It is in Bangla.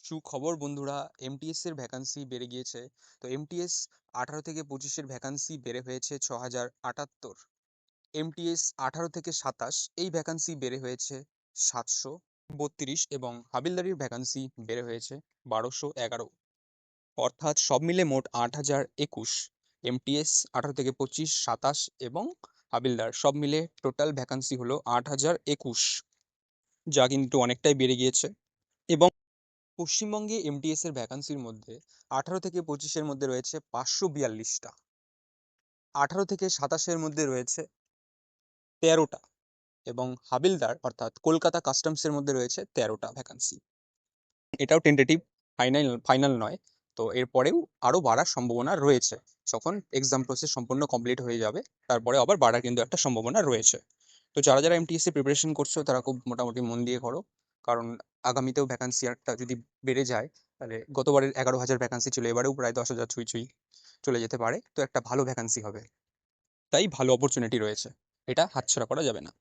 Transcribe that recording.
সুখবর বন্ধুরা, এমটিএস এর ভ্যাকান্সি বেড়ে গিয়েছে। তো এমটিএস 18 থেকে 25-এর ভ্যাকান্সি বেড়ে হয়েছে 6078। এমটিএস 18 থেকে 27 এই ভ্যাকান্সি বেড়ে হয়েছে 732 এবং হাবিলদারির ভ্যাকান্সি বেড়ে হয়েছে 1211। অর্থাৎ সব মিলে মোট 8021। এমটিএস 18 থেকে 25, 27 এবং হাবিলদার সব মিলে টোটাল ভ্যাকান্সি হলো 8021, যা কিন্তু অনেকটাই বেড়ে গিয়েছে। এবং পশ্চিমবঙ্গে এমটিএস এর ভ্যাকান্সির মধ্যে 18 থেকে 25-এর মধ্যে রয়েছে 542টা, 18 থেকে 27-এর মধ্যে রয়েছে 13টা এবং হাবিলদার অর্থাৎ কলকাতা কাস্টমসের মধ্যে রয়েছে 13টা ভ্যাকান্সি। এটাও টেন্টেটিভ, ফাইনাল নয়। তো এরপরেও আরও বাড়ার সম্ভাবনা রয়েছে। যখন এক্সাম প্রসেস সম্পূর্ণ কমপ্লিট হয়ে যাবে তারপরে আবার বাড়ার কিন্তু একটা সম্ভাবনা রয়েছে। তো যারা যারা এমটিএস এ প্রিপারেশন করছো তারা খুব মোটামুটি মন দিয়ে করো, কারণ আগামীতেও ভ্যাকান্সি একটা যদি বেড়ে যায় তাহলে গতবারের 11,000 ভ্যাকান্সি ছিল, এবারেও প্রায় 10,000 ছুঁই ছুঁই চলে যেতে পারে। তো একটা ভালো ভ্যাকান্সি হবে, তাই ভালো অপরচুনিটি রয়েছে, এটা হাতছাড়া করা যাবে না।